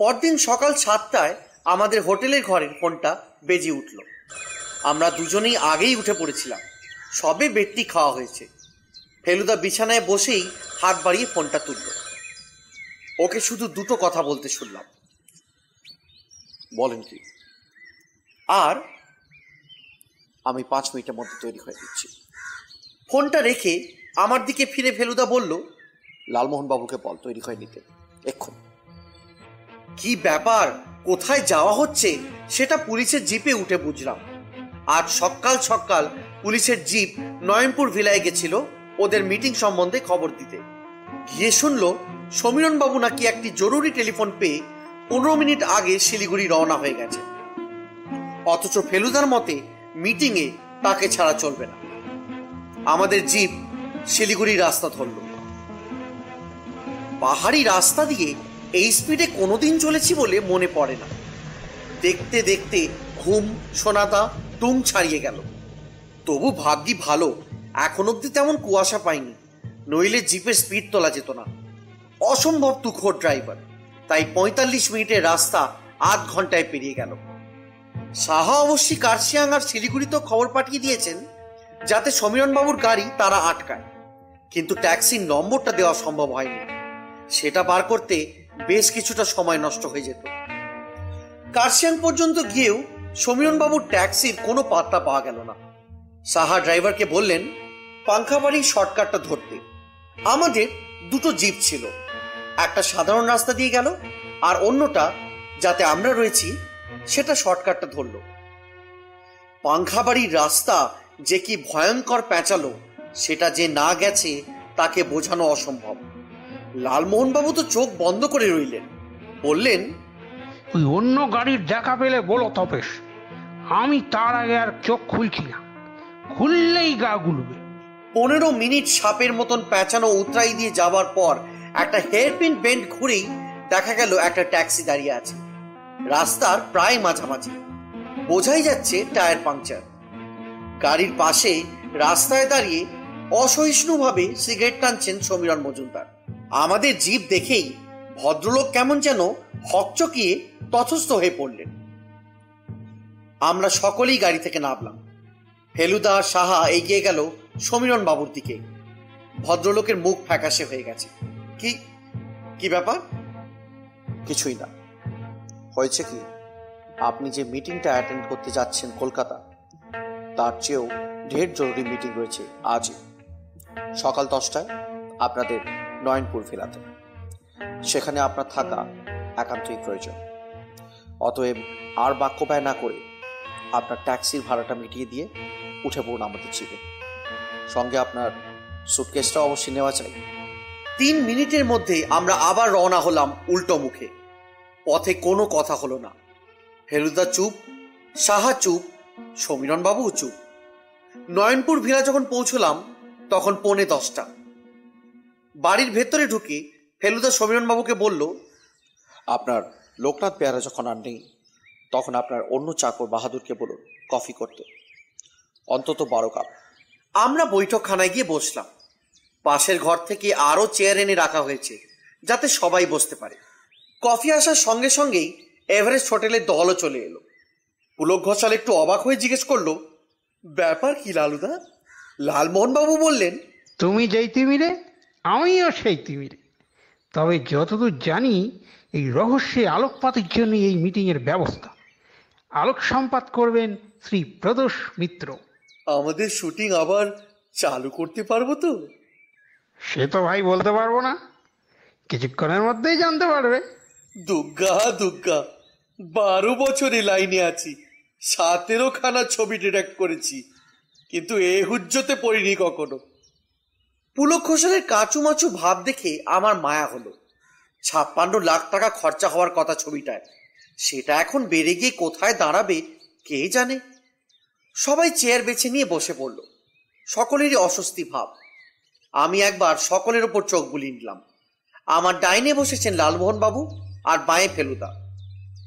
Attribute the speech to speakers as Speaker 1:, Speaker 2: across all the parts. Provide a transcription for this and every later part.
Speaker 1: পরদিন সকাল 7টায় আমাদের হোটেলের ঘরের ফোনটা বেজে উঠল। আমরা দুজনেই আগেই উঠে পড়েছিলাম। সবে বেডটি খাওয়া হয়েছে। ফেলুদা বিছানায় বসেই হাত বাড়িয়ে ফোনটা তুলল। ওকে শুধু দুটো কথা বলতে শুনলাম। বলেন কি? আর আমি 5 মিনিটের মধ্যে তৈরি হয়ে দিচ্ছি। ফোনটা রেখে আমার দিকে ফিরে ফেলুদা বলল, লালমোহন বাবুকে বল তৈরি হয়ে নিতে এক্ষুন। কি ব্যাপার, কোথায় যাওয়া হচ্ছে সেটা পুলিশের জিপে উঠে বুঝলাম। আজ সকাল সকাল পুলিশের জিপ নয়নপুর ভিলায় গেছিল ওদের মিটিং সম্বন্ধে খবর দিতে। গিয়ে শুনল সমীরণ বাবু নাকি একটি জরুরি টেলিফোন পেয়ে 15 মিনিট আগে শিলিগুড়ি রওনা হয়ে গেছে। অথচ ফেলুদার মতে মিটিংয়ে তাকে ছাড়া চলবে না। আমাদের জিপ শিলিগুড়ির রাস্তা ধরল। পাহাড়ি রাস্তা দিয়ে এই স্পিডে কোনোদিন চলেছি বলে মনে পড়ে না। দেখতে দেখতে ঘুম সোনাদা তুং ছাড়িয়ে গেল। তবু ভাগ্যি ভালো এখন অব্দি তেমন কুয়াশা পাইনি, নইলে জিপের স্পিড তোলা যেত না। অসম্ভব তুখোর ড্রাইভার, তাই 45 মিনিটের রাস্তা 8 ঘন্টায় পেরিয়ে গেল। সাহা অবশ্যই কার্শিয়াং আর শিলিগুড়িতেও খবর পাঠিয়ে দিয়েছেন যাতে সমীরণ বাবুর গাড়ি তারা আটকায়, কিন্তু ট্যাক্সির নম্বরটা দেওয়া সম্ভব হয়নি। সেটা বার করতে বেশ কিছুটা সময় নষ্ট হয়ে যেত। কার্শিয়াং পর্যন্ত গিয়েও সমীরণ বাবুর ট্যাক্সির কোনো পাত্তা পাওয়া গেল না। সাহা ড্রাইভারকে বললেন পাংখাবাড়ির শর্টকাটটা ধরতে। আমাদের দুটো জিপ ছিল, একটা সাধারণ রাস্তা দিয়ে গেল আর অন্যটা যাতে আমরা রয়েছি সেটা শর্টকাটটা ধরল। পাংখাবাড়ির রাস্তা যে কি ভয়ঙ্কর পেঁচালো সেটা যে না গেছে তাকে বোঝানো অসম্ভব। লালমোহনবাবু তো চোখ বন্ধ করে রইলেন, বললেন,
Speaker 2: ওই অন্য গাড়ির দেখা পেলে বলো তপেশ, আমি তার আগে আর চোখ খুলছি না, খুললেই গা গুলবে।
Speaker 1: 15 মিনিট সাপের মতন পেঁচানো উতরাই দিয়ে যাবার পর একটা হেয়ারপিন বেন্ড ঘুরেই দেখা গেল একটা ট্যাক্সি দাঁড়িয়ে আছে রাস্তার প্রায় মাঝামাঝি। বোঝাই যাচ্ছে টায়ার পাংচার। গাড়ির পাশে রাস্তায় দাঁড়িয়ে অসহিষ্ণুভাবে সিগারেট টানছেন সমীরণ মজুমদার। আমাদের জিপ দেখেই ভদ্রলোক কেমন যেন হকচকিয়ে তথস্থ হয়ে পড়লেন। আমরা সকলেই গাড়ি থেকে নামলাম। ফেলুদা আর সাহা এগিয়ে গেল সমীরণ বাবুর দিকে। ভদ্রলোকের মুখ ফ্যাকাশে হয়ে গেছে। কি কি ব্যাপার? কিছুই না। হয়েছে কি, আপনি যে মিটিংটা অ্যাটেন্ড করতে যাচ্ছেন কলকাতা, তার চেয়েও ঢের জরুরি মিটিং রয়েছে আজই সকাল 10টায় আপনাদের নয়নপুর ভিলাতে। সেখানে আপনার থাকা একান্তই প্রয়োজন। অতএব আর বাক্য ব্যয় না করে আপনার ট্যাক্সির ভাড়াটা মিটিয়ে দিয়ে উঠে পড়ুন আমাদের জিপে। সঙ্গে আপনার সুটকেসটা অবশ্যই নেওয়া চাই। 3 মিনিটের মধ্যে আমরা আবার রওনা হলাম উল্টো মুখে। পথে কোনো কথা হলো না। ফেলুদা চুপ, সাহা চুপ, সমীরণ বাবু চুপ। নয়নপুর ভিলা যখন পৌঁছলাম তখন 9:45। বাড়ির ভেতরে ঢুকে ফেলুদা সমীরণ বাবুকে বলল, আপনার লোকনাথ বেয়ারা যখন আর নেই তখন আপনার অন্য চাকর বাহাদুরকে বলুন কফি করতে, অন্তত 12 কাপ। আমরা বৈঠকখানায় গিয়ে বসলাম। পাশের ঘর থেকে আরো চেয়ার এনে রাখা হয়েছে যাতে সবাই বসতে পারে। কফি আসার সঙ্গে সঙ্গেই এভারেস্ট হোটেলের দলও চলে এলো। পুলক ঘোষাল একটু অবাক হয়ে জিজ্ঞেস করলো, ব্যাপার কি লালুদা? লালমোহন বাবু বললেন,
Speaker 2: তুমি যেই তিমিরে আমিও সেই তিমিরে। তবে যতদূর জানি এই রহস্যে আলোকপাতের জন্য এই মিটিংয়ের ব্যবস্থা। আলোক সম্পাদ করবেন শ্রী প্রদোষ মিত্র।
Speaker 1: আমাদের শুটিং আবার চালু করতে পারবো তো?
Speaker 2: সে তো ভাই বলতে পারবো না, কিছুক্ষণের মধ্যেই জানতে পারবে।
Speaker 1: দুগ্গা দুগ্গা, 12 বছরে লাইনে আছি, 17খানা ছবি ডিরেক্ট করেছি, কিন্তু এ হুজ্জতে পড়িনি কখনো। পুলক ঘোষালের কাঁচুমাচু ভাব দেখে আমার মায়া হলো। 56 লাখ টাকা খরচা হওয়ার কথা ছবিটায়, সেটা এখন বেড়ে গিয়ে কোথায় দাঁড়াবে কে জানে। সবাই চেয়ার বেছে নিয়ে বসে পড়ল। সকলেরই অস্বস্তি ভাব। আমি একবার সকলের ওপর চোখ বুলিয়ে নিলাম। আমার ডাইনে বসেছেন লালমোহন বাবু আর বাঁয়ে ফেলুদা।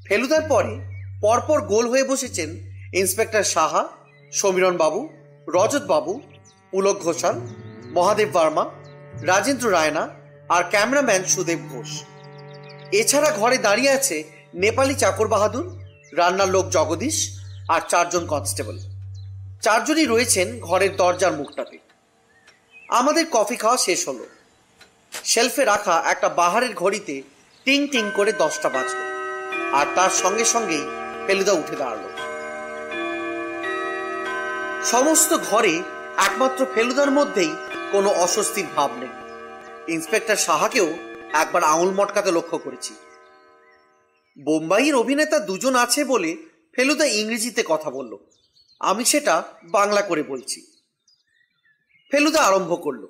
Speaker 1: ফেলুদার পরে পরপর গোল হয়ে বসেছেন ইন্সপেক্টর সাহা, সমীরণ বাবু, রজত বাবু, পুলক ঘোষাল, মহাদেব বর্মা, রাজেন্দ্র রায়না আর ক্যামেরাম্যান সুদেব ঘোষ। এছাড়া ঘরে দাঁড়িয়ে আছে নেপালি চাকর বাহাদুর, রান্নার লোক জগদীশ আর 4 জন কনস্টেবল। 4 জনই রয়েছেন ঘরের দরজার মুখটাতে। আমাদের কফি খাওয়া শেষ হলো। শেলফে রাখা একটা বাহারের ঘড়িতে টিং টিং করে 10টা বাজলো, আর তার সঙ্গে সঙ্গেই ফেলুদা উঠে দাঁড়ালো। সমস্ত ঘরে একমাত্র ফেলুদার মধ্যেই কোনো অস্বস্তির ভাব নেই। ইন্সপেক্টর সাহাকেও একবার আঙুল মটকাতে লক্ষ্য করেছি। বোম্বাইয়ের অভিনেতা 2 জন আছে বলে ফেলুদা ইংরেজিতে কথা বলল, আমি সেটা বাংলা করে বলছি। ফেলুদা আরম্ভ করলো,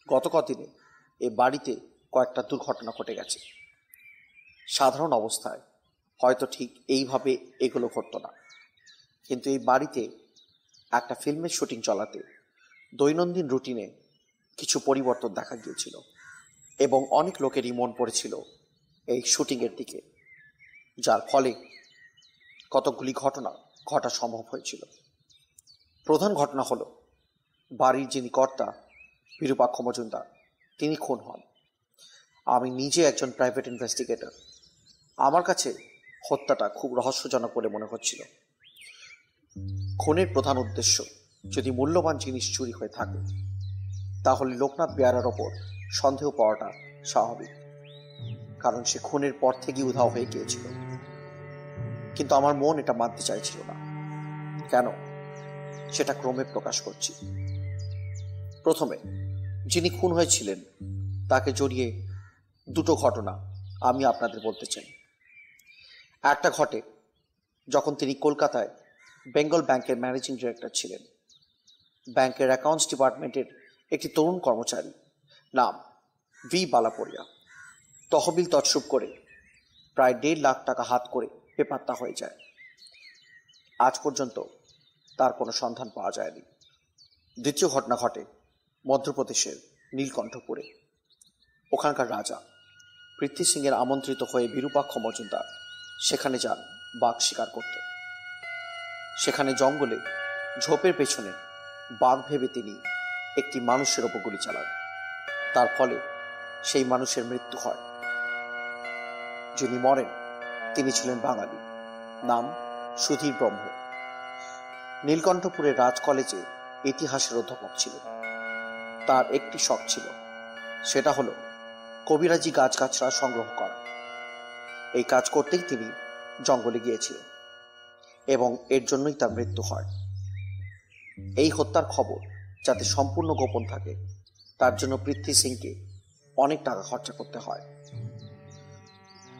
Speaker 3: গত কদিনে এ বাড়িতে কয়েকটা দুর্ঘটনা ঘটে গেছে। সাধারণ অবস্থায় হয়তো ঠিক এইভাবে এগুলো ঘটতো না, কিন্তু এই বাড়িতে একটা ফিল্মের শুটিং চলাতে দৈনন্দিন রুটিনে কিছু পরিবর্তন দেখা গিয়েছিল এবং অনেক লোকেরই মন পড়েছিল এই শুটিংয়ের দিকে, যার ফলে কতকগুলি ঘটনা ঘটা সম্ভব হয়েছিল। প্রধান ঘটনা হলো বাড়ির যিনি কর্তা বিরূপাক্ষ মজুমদার, তিনি খুন হন। আমি নিজে একজন প্রাইভেট ইনভেস্টিগেটর। আমার কাছে হত্যাটা খুব রহস্যজনক বলে মনে হচ্ছিল। খুনের প্রধান উদ্দেশ্য যদি মূল্যবান জিনিস চুরি হয়ে থাকে, তাহলে লোকনাথ বেয়ারার ওপর সন্দেহ পাওয়াটা স্বাভাবিক, কারণ সে খুনের পর থেকেই উধাও হয়ে গিয়েছিল। কিন্তু আমার মন এটা মানতে চাইছিল না। কেন, সেটা ক্রমে প্রকাশ করছি। প্রথমে যিনি খুন হয়েছিলেন তাকে জড়িয়ে 2টো ঘটনা আমি আপনাদের বলতে চাই। একটা ঘটে যখন তিনি কলকাতায় বেঙ্গল ব্যাংকের ম্যানেজিং ডিরেক্টর ছিলেন। ব্যাংকের অ্যাকাউন্টস ডিপার্টমেন্টের একটি তরুণ কর্মচারী, নাম ভি বালাপড়িয়া, তহবিল তছরূপ করে প্রায় 1.5 লাখ টাকা হাত করে বেপাত্তা হয়ে যায়। আজ পর্যন্ত তার কোনো সন্ধান পাওয়া যায়নি। দ্বিতীয় ঘটনা ঘটে মধ্যপ্রদেশের নীলকণ্ঠপুরে। ওখানকার রাজা পৃথ্বী সিংয়ের আমন্ত্রিত হয়ে বিরূপাক্ষ মজুমদার সেখানে যান বাঘ শিকার করতে। সেখানে জঙ্গলে ঝোপের পেছনে বাঘ ভেবে তিনি একটি মানুষের ওপর গুলি চালান। তার ফলে সেই মানুষের মৃত্যু হয়। যিনি মরেন তিনি ছিলেন বাঙালি, নাম সুধীর ব্রহ্ম। নীলকণ্ঠপুরের রাজ কলেজে ইতিহাসের অধ্যাপক ছিলেন। তার একটি শখ ছিল, সেটা হলো কবিরাজি গাছগাছরা সংগ্রহ করা। এই কাজ করতেই তিনি জঙ্গলে গিয়েছিলেন এবং এর জন্যই তার মৃত্যু হয়। এই হত্যার খবর যাতে সম্পূর্ণ গোপন থাকে, তার জন্য পৃথ্বী সিংকে অনেক টাকা খরচা করতে হয়।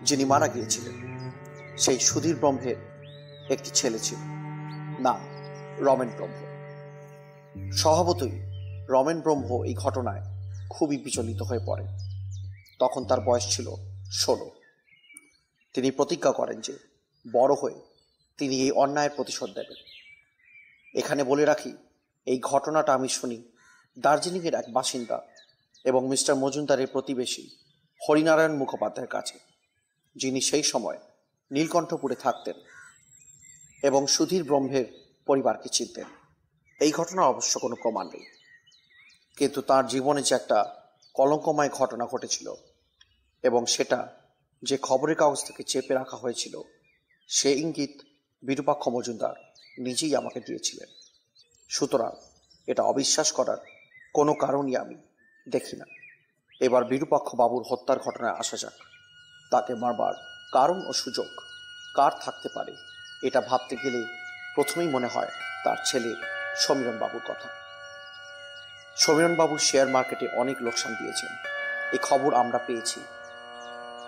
Speaker 3: যিনি মারা গিয়েছিলেন সেই সুধীর ব্রহ্মের একটি ছেলে ছিল, নাম রমেন ব্রহ্ম। স্বভাবতই রমেন ব্রহ্ম এই ঘটনায় খুবই বিচলিত হয়ে পড়ে। তখন তার বয়স ছিল 16। তিনি প্রতিজ্ঞা করেন যে বড় হয়ে তিনি এই অন্যায়ের প্রতিশোধ দেবেন। এখানে বলে রাখি, এই ঘটনাটা আমি শুনি দার্জিলিংয়ের এক বাসিন্দা এবং মিস্টার মজুমদারের প্রতিবেশী হরিনারায়ণ মুখোপাধ্যায়ের কাছে, যিনি সেই সময় নীলকণ্ঠপুরে থাকতেন এবং সুধীর ব্রহ্মের পরিবারকে চিনতেন। এই ঘটনার অবশ্য কোনো প্রমাণ নেই, কিন্তু তার জীবনে যে একটা কলঙ্কময় ঘটনা ঘটেছিল এবং সেটা যে খবরের কাগজ থেকে চেপে রাখা হয়েছিল, সে ইঙ্গিত বিরূপাক্ষ মজুমদার নিজেই আমাকে দিয়েছিলেন। সুতরাং এটা অবিশ্বাস করার কোনো কারণই আমি দেখি না। এবার বিরূপাক্ষ বাবুর হত্যার ঘটনায় আসা যাক। তাকে মারবার কারণ ও সুযোগ কার থাকতে পারে, এটা ভাবতে গেলে প্রথমেই মনে হয় তার ছেলে সমীরণ বাবুর কথা। সমীরণ বাবু শেয়ার মার্কেটে অনেক লোকসান দিয়েছেন, এই খবর আমরা পেয়েছি।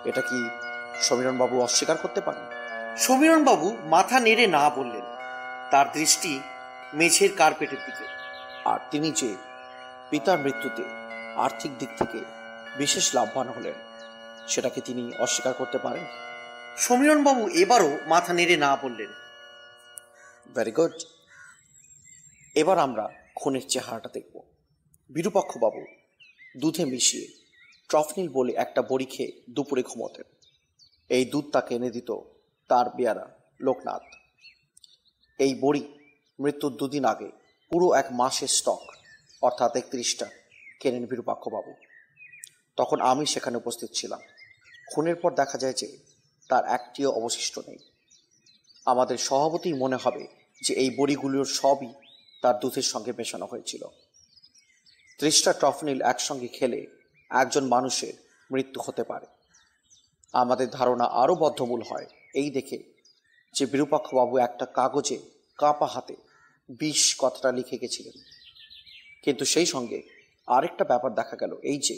Speaker 3: এটা কি সমীরণ বাবু অস্বীকার করতে পারেন?
Speaker 1: সমীরণ বাবু মাথা নেড়ে না বললেন। তার দৃষ্টি মেঝের কার্পেটের দিকে।
Speaker 3: আর তিনি যে পিতার মৃত্যুতে আর্থিক দিক থেকে বিশেষ লাভবান হলেন, সেটাকে তিনি অস্বীকার করতে পারেন?
Speaker 1: সমীরণ বাবু এবারও মাথা নেড়ে না বললেন।
Speaker 3: Very good. এবার আমরা খুনের চেহারাটা দেখব। বিরূপাক্ষ বাবু দুধে মিশিয়ে ট্রফনিল বলে একটা বড়ি খেয়ে দুপুরে ঘুমোতেন। এই দুধ তাকে এনে দিত তার বেয়ারা লোকনাথ। এই বড়ি মৃত্যুর 2 দিন আগে পুরো 1 মাসের স্টক অর্থাৎ 31টা কেনেন বিরূপাক্ষ বাবু। তখন আমি সেখানে উপস্থিত ছিলাম। খুনের পর দেখা যায় যে তার একটিও অবশিষ্ট নেই। আমাদের স্বভাবতই মনে হবে যে এই বড়িগুলোর সবই তার দুধের সঙ্গে মেশানো হয়েছিল। 30টা ট্রফনিল একসঙ্গে খেলে একজন মানুষের মৃত্যু হতে পারে। আমাদের ধারণা আরও বদ্ধমূল হয় এই দেখে যে বিরূপাক্ষবাবু একটা কাগজে কাঁপা হাতে 20 কথাটা লিখে গেছিলেন। কিন্তু সেই সঙ্গে আরেকটা ব্যাপার দেখা গেল, এই যে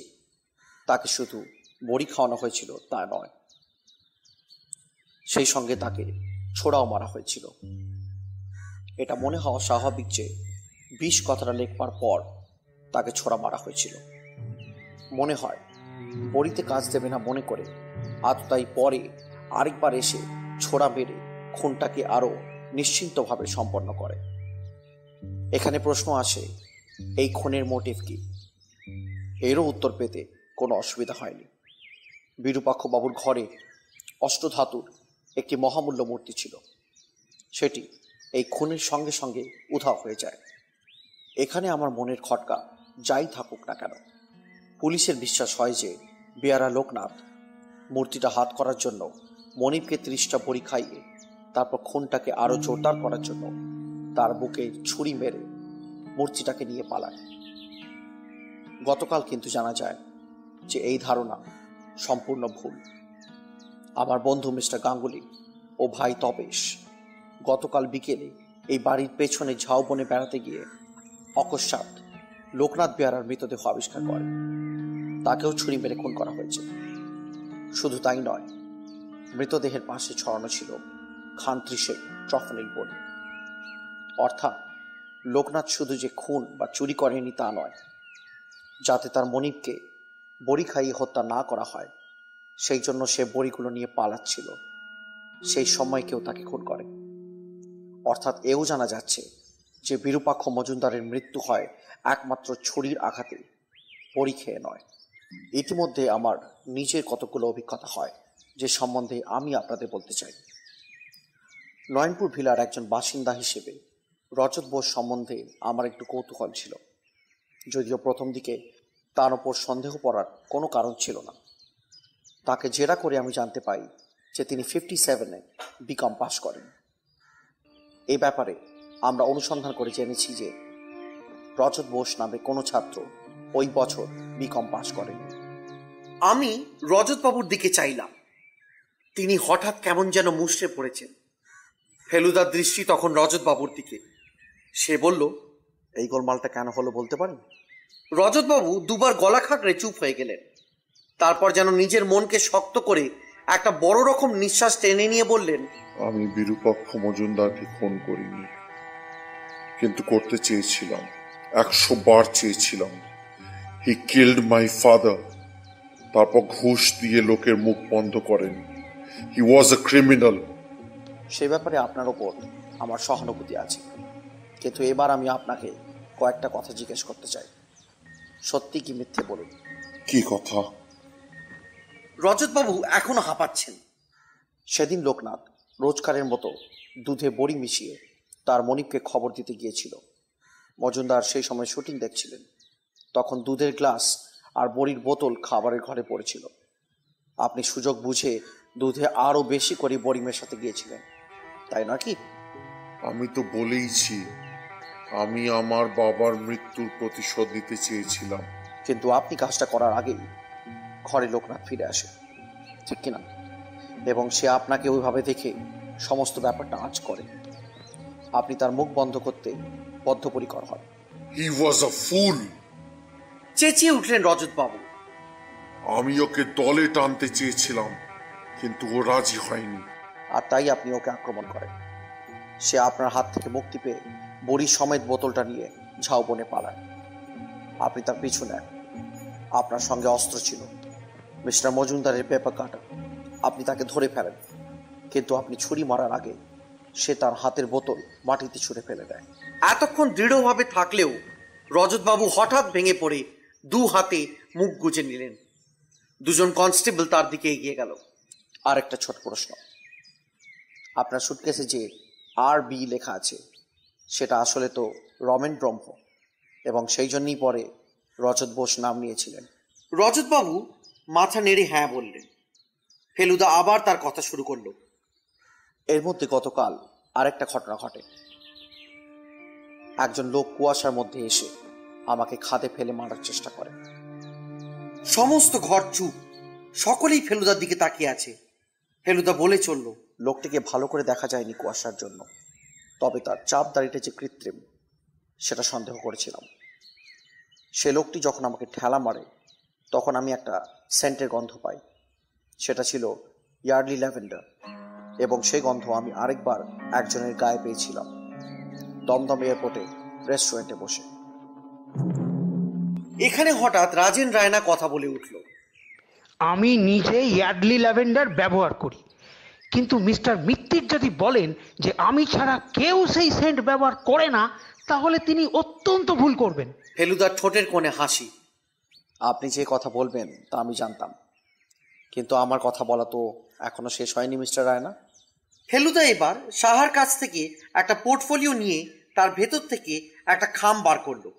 Speaker 3: তাকে শুধু বড়ি খাওয়ানো হয়েছিল তা নয়, সেই সঙ্গে তাকে ছোড়াও মারা হয়েছিল। এটা মনে হওয়া স্বাভাবিক যে 20 কথাটা লেখবার পর তাকে ছোড়া মারা হয়েছিল। মনে হয় বড়িতে কাজ দেবে না মনে করে আততাই পরে আরেকবার এসে ছোড়া মেরে খুনটাকে আরো নিশ্চিন্তভাবে সম্পন্ন করে। এখানে প্রশ্ন আসে, এই খুনের মোটিভ কি? এরও উত্তর পেতে কোনো অসুবিধা হয়নি। বিরূপাক্ষবাবুর ঘরে অষ্টধাতুর একটি মহামূল্য মূর্তি ছিল, সেটি এই খুনের সঙ্গে সঙ্গে উধাও হয়ে যায়। এখানে আমার মনের খটকা যাই থাকুক না কেন, পুলিশের বিশ্বাস হয় যে বেয়ারা লোকনাথ মূর্তিটা হাত করার জন্য মনিবকে 30টা বড়ি খাইয়ে তারপর খুনটাকে আরো জোরদার করার জন্য তার বুকে ছুরি মেরে মূর্তিটাকে নিয়ে পালায়। গতকাল কিন্তু জানা যায় যে এই ধারণা সম্পূর্ণ ভুল। আমার বন্ধু মিস্টার গাঙ্গুলি ও ভাই তপেশ গতকাল বিকেলে এই বাড়ির পেছনে ঝাউবনে বেড়াতে গিয়ে অকস্মাৎ লোকনাথ বেয়ারার মৃতদেহ আবিষ্কার করে। তাকেও ছুরি মেরে খুন করা হয়েছে। শুধু তাই নয়, মৃতদেহের পাশে ছড়ানো ছিল খান 30 ট্রফনিল বড়ি। অর্থাৎ লোকনাথ শুধু যে খুন বা চুরি করেনি তা নয়, যাতে তার মনিবকে বড়ি খাইয়ে হত্যা না করা হয় সেই জন্য সে বড়িগুলো নিয়ে পালাচ্ছিল, সেই সময় কেউ তাকে খুন করে। অর্থাৎ এও জানা যাচ্ছে যে বিরূপাক্ষ মজুমদারের মৃত্যু হয় একমাত্র ছুরির আঘাতে, বড়ি খেয়ে নয়। ইতিমধ্যে আমার নিজের কতগুলো অভিজ্ঞতা হয় যে সম্বন্ধে আমি আপনাদের বলতে চাই। নয়নপুর ভিলার একজন বাসিন্দা হিসেবে রজত বোস সম্বন্ধে আমার একটু কৌতূহল ছিল, যদিও প্রথম দিকে তার ওপর সন্দেহ পড়ার কোনো কারণ ছিল না। তাকে জেরা করে আমি জানতে পাই যে তিনি 57-এ বিকম পাশ করেন। এই ব্যাপারে আমরা অনুসন্ধান করে জেনেছি যে রজত বোস নামে কোনো ছাত্র ওই বছর বিকম পাশ করেন।
Speaker 1: আমি রজতবাবুর দিকে চাইলাম। তিনি হঠাৎ কেমন যেন মুষড়ে পড়েছেন। ফেলুদার দৃষ্টি তখন রজতবাবুর দিকে। সে বলল,
Speaker 3: এই গোলমালটা কেন হলো বলতে পারেন?
Speaker 1: রজতবাবু দুবার গলা খাঁকড়ে চুপ হয়ে গেলেন। তারপর যেন নিজের মনকে শক্ত করে একটা বড় রকম নিঃশ্বাস টেনে নিয়ে বললেন,
Speaker 4: আমি বিরূপাক্ষ মজুমদারকে খুন করিনি, কিন্তু করতে চেয়েছিলাম, 100 বার চেয়েছিলাম। He killed my father. তারপর ঘুষ দিয়ে লোকের মুখ বন্ধ করেন। হি ওয়াজ আ ক্রিমিনাল।
Speaker 3: সে ব্যাপারে আপনার ওপর আমার সহানুভূতি আছে, কিন্তু এবার আমি আপনাকে কয়েকটা কথা জিজ্ঞেস করতে চাই। সত্যি কি মিথ্যে বলুন।
Speaker 4: কি কথা?
Speaker 1: রজতবাবু এখনো হাঁপাচ্ছেন।
Speaker 3: সেদিন লোকনাথ রোজকারের মতো দুধে বড়ি মিশিয়ে তার মনিবকে খবর দিতে গিয়েছিল। মজুমদার সেই সময় শুটিং দেখছিলেন। তখন দুধের গ্লাস আর বড়ির বোতল খাবারের ঘরে পড়েছিল। আপনি সুযোগ বুঝে দুধে আরো বেশি করে বড়ি মেশাতে গিয়েছিলেন, তাই নয় কি?
Speaker 4: আমি তো বলেইছি, আমি আমার বাবার মৃত্যুর প্রতিশোধ নিতে চেয়েছিলাম।
Speaker 3: কিন্তু আপনি কাজটা করার আগেই ঘরে লোকনাথ ফিরে আসে, ঠিক কিনা? এবং সে আপনাকে ওইভাবে দেখে সমস্ত ব্যাপারটা আঁচ করে। আপনি তার মুখ বন্ধ করতে বদ্ধপরিকর হন।
Speaker 4: হি ওয়াজ আ ফুল।
Speaker 1: চেঁচিয়ে উঠলেন রজতবাবু।
Speaker 4: আমি ওকে দলে টানতে চেয়েছিলাম, কিন্তু ও রাজি হয়নি।
Speaker 3: আর তাই আপনি ওকে আক্রমণ করেন। সে আপনার হাত থেকে মুক্তি পেয়ে বড়ি সমেত বোতলটা নিয়ে ঝাউবনে পালায়। আপনি তার পিছু নেন। আপনার সঙ্গে অস্ত্র ছিল, মিস্টার মজুমদারের পেপার কাটা। আপনি তাকে ধরে ফেলেন, কিন্তু আপনি ছুরি মারার আগে সে তার হাতের বোতল মাটিতে ছুঁড়ে ফেলে দেয়।
Speaker 1: এতক্ষণ দৃঢ়ভাবে থাকলেও রজতবাবু হঠাৎ ভেঙে পড়ে দু হাতে মুখ গুজে নিলেন। দুজন কনস্টেবল তার দিকে এগিয়ে গেল।
Speaker 3: আর একটা ছোট প্রশ্ন, আপনার সুটকেসে যে RB লেখা আছে সেটা আসলে তো রমেন ব্রহ্ম, এবং সেই জন্যই পরে রজত বোস নাম নিয়েছিলেন।
Speaker 1: রজতবাবু মাথা নেড়ে হ্যাঁ বললেন। ফেলুদা আবার তার কথা শুরু করলো।
Speaker 3: এর মধ্যে গতকাল আরেকটা ঘটনা ঘটে। একজন লোক কুয়াশার মধ্যে এসে আমাকে খাদে ফেলে মারার চেষ্টা করে।
Speaker 1: সমস্ত ঘর চুপ, সকলেই ফেলুদার দিকে তাকিয়ে আছে। ফেলুদা বলে চলল,
Speaker 3: লোকটিকে ভালো করে দেখা যায়নি কুয়াশার জন্য, তবে তার চাপ দাড়িটা যে কৃত্রিম সেটা সন্দেহ করেছিলাম। সে লোকটি যখন আমাকে ঠেলা মারে তখন আমি একটা সেন্টের গন্ধ পাই। সেটা ছিল ইয়ার্ডলি ল্যাভেন্ডার, এবং সেই গন্ধ আমি আরেকবার একজনের গায়ে পেয়েছিলাম দমদম এয়ারপোর্টে রেস্টুরেন্টে বসে।
Speaker 1: এখানে হঠাৎ রাজেন রায়না কথা বলে উঠল।
Speaker 2: আমি নিজে ইয়ার্ডলি ল্যাভেন্ডার ব্যবহার করি, কিন্তু মিস্টার মিত্তির যদি বলেন যে আমি ছাড়া কেউ সেই সেন্ট ব্যবহার করে না, তাহলে তিনি অত্যন্ত ভুল করবেন।
Speaker 1: ফেলুদার ঠোঁটের কোণে হাসি।
Speaker 3: আপনি যে কথা বলবেন তা আমি জানতাম, কিন্তু আমার কথা বলা তো এখনো শেষ হয়নি মিস্টার রায়না।
Speaker 1: ফেলুদা এবার সাহার কাছ থেকে একটা পোর্টফোলিও নিয়ে তার ভেতর থেকে একটা খাম বার করলো,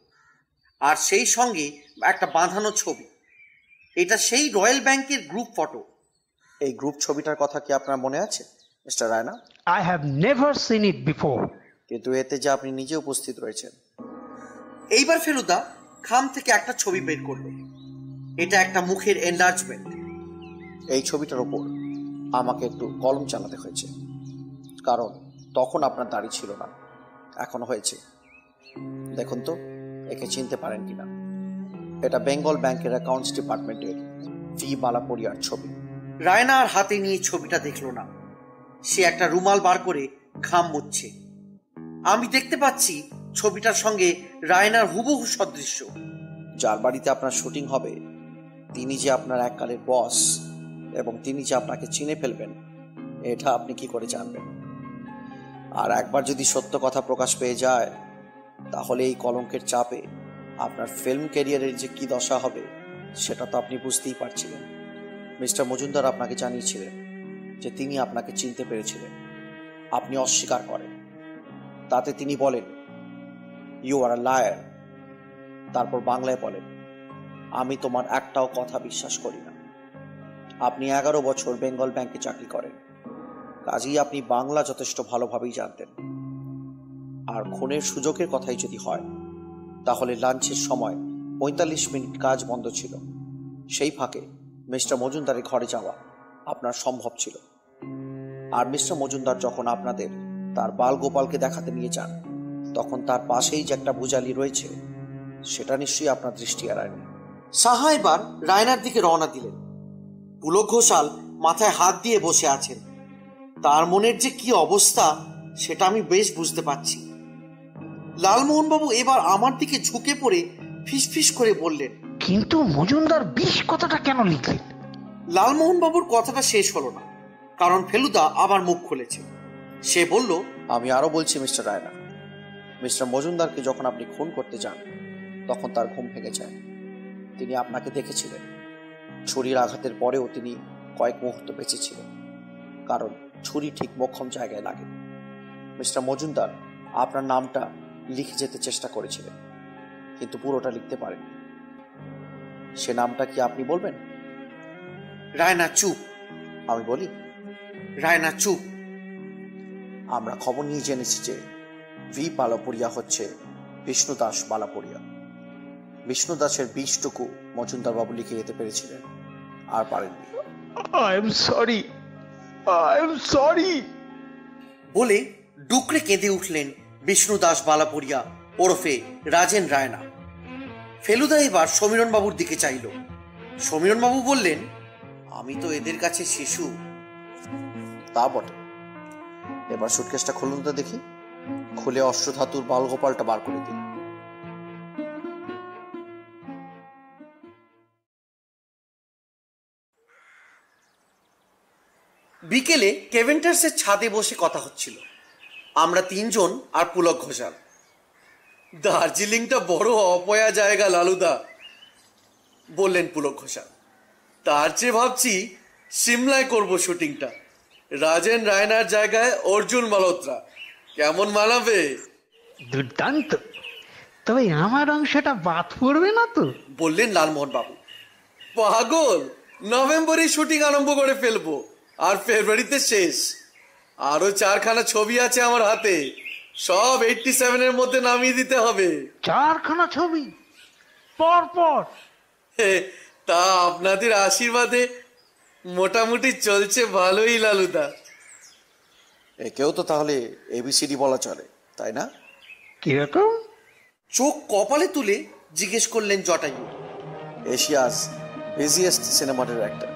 Speaker 1: আর সেই সঙ্গে একটা বাঁধানো ছবি। এটা সেই রয়্যাল ব্যাংকের গ্রুপ ফটো।
Speaker 3: এই গ্রুপ ছবিটার কথা কি আপনার মনে আছে mister Raina?
Speaker 2: I have never seen it before.
Speaker 3: কিন্তু এতে যে আপনি নিজে উপস্থিত রয়েছেন।
Speaker 1: এইবার ফেলুদা খাম থেকে একটা ছবি বের করলো। এটা একটা মুখের এনলার্জমেন্ট।
Speaker 3: এই ছবিটার ওপর আমাকে একটু কলম চালাতে হয়েছে, কারণ তখন আপনার দাড়ি ছিল না, এখনো হয়েছে। দেখুন তো একে চিনতে পারেন কিনা। এটা বেঙ্গল ব্যাংকের অ্যাকাউন্টস ডিপার্টমেন্টের ভি বালাপরিয়ার ছবি।
Speaker 1: রায়না আর হাতে নিয়ে ছবিটা দেখলো না। সে একটা রুমাল বার করে ঘাম মুছছে। আমি দেখতে পাচ্ছি ছবিটার সঙ্গে রায়নার হুবহু সদৃশ্য।
Speaker 3: যার বাড়িতে আপনার শুটিং হবে তিনি যে আপনার এককালের বস এবং তিনি যে আপনাকে চিনে ফেলবেন, এটা আপনি কি করে জানবেন? আর একবার যদি সত্য কথা প্রকাশ পেয়ে যায় তাহলে এই কলঙ্কের চাপে আপনার ফিল্ম ক্যারিয়ারের যে কি দশা হবে সেটা তো আপনি বুঝতেই পারছিলেন। মিস্টার মজুমদার আপনাকে জানিয়েছিলেন যে তিনি আপনাকে চিনতে পেরেছিলেন। আপনি অস্বীকার করেন। তাতে তিনি বলেন ইউ আর আ লায়ার। তারপর বাংলায় বলেন আমি তোমার একটাও কথা বিশ্বাস করি না। আপনি 11 বছর বেঙ্গল ব্যাংকে চাকরি করেন, কাজেই আপনি বাংলা যথেষ্ট ভালোভাবেই জানতেন। আর খুনের সুযোগের কথাই যদি হয় তাহলে লাঞ্চের সময় 45 মিনিট কাজ বন্ধ ছিল। সেই ফাঁকে মিস্টার মজুমদারের ঘরে যাওয়া আপনার সম্ভব ছিল। আর মিস্টার মজুমদার যখন আপনাদের তার বাল গোপালকে দেখাতে নিয়ে যান তখন তার পাশেই যে একটা ভুজালি রয়েছে সেটা নিশ্চয়ই আপনার দৃষ্টি এড়ায়নি।
Speaker 1: সাহা এবার রায়নার দিকে রওনা দিলেন। পুলক ঘোষাল মাথায় হাত দিয়ে বসে আছেন। তার মনের যে কি অবস্থা সেটা আমি বেশ বুঝতে পারছি। লালমোহনবাবু এবার আমার দিকে ঝুঁকে পড়ে ফিসফিস করে বললেন,
Speaker 2: কিন্তু মজুমদার বিষ কথাটা কেন লিখলেন?
Speaker 1: লালমোহনবাবুর কথাটা শেষ হলো না, কারণ ফেলুদা আবার মুখ খুলেছে। সে বলল,
Speaker 3: আমি আরো বলছি মিস্টার রায়না, মিস্টার মজুমদারকে যখন আপনি খুন করতে যান তখন তার ঘুম ভেঙে যায়। তিনি আপনাকে দেখেছিলেন। ছুরির আঘাতের পরেও তিনি কয়েক মুহূর্ত বেঁচে ছিলেন, কারণ ছুরি ঠিক মোক্ষম জায়গায় লাগে। মিস্টার মজুমদার আপনার নামটা লিখে যেতে চেষ্টা করেছিলেন, কিন্তু পুরোটা লিখতে পারেন। সে নামটা কি আপনি বলবেন?
Speaker 1: রায়না চুপ।
Speaker 3: আমি বলি,
Speaker 1: রায়না চুপ।
Speaker 3: আমরা খবর নিয়ে জেনেছি যে ভি বালাপরিয়া হচ্ছে বিষ্ণু দাস বালাপরিয়া। বিষ্ণু দাসের 20টুকু মজুমদার বাবু লিখে যেতে পেরেছিলেন, আর পারেননি।
Speaker 2: I am sorry. I am sorry.
Speaker 1: বলে ডুকরে কেঁদে উঠলেন বিষ্ণু দাস বালাপরিয়া ওরফে রাজেন রায়না। ফেলুদা এবার সমীরণ বাবুর দিকে চাইল। সমীরণ বাবু বললেন, আমি তো এদের কাছে শিশু।
Speaker 3: তা বটে। এবার সুটকেসটা খুলুন তো দেখি। খুলে অষ্টধাতুর বালগোপালটা বার করে দিন।
Speaker 1: বিকেলে কেভেন্টার্সের ছাদে বসে কথা হচ্ছিল। আমরা 3 জন আর পুলক ঘোষাল। দার্জিলিংটা বড় অপয়া জায়গা লালুদা, বললেন পুলক ঘোষাল। তার চেয়ে ভাবছি সিমলায় করব শুটিংটা। রাজেন রায়নার জায়গায় অর্জুন মালহোত্রা কেমন মানাবে?
Speaker 2: দুর্দান্ত। তবে আমার অংশটা বাদ পড়বে না তো?
Speaker 1: বললেন লালমোহন বাবু। পাগল, নভেম্বরেই শুটিং আরম্ভ করে ফেলবো, আর ফেব্রুয়ারিতে শেষ। আরো 4খানা ছবি আছে আমার হাতে, সব 87-এর মধ্যে নামিয়ে দিতে হবে।
Speaker 2: 4খানা ছবি পর পর?
Speaker 1: তা আপনাদের আশীর্বাদে মোটামুটি চলছে ভালোই লালুদা।
Speaker 3: একেও তো তাহলে এবিসিডি বলা চলে, তাই না?
Speaker 2: কিরকম?
Speaker 1: চোখ কপালে তুলে জিজ্ঞেস করলেন Jatayu.
Speaker 3: Asia's busiest cinema director.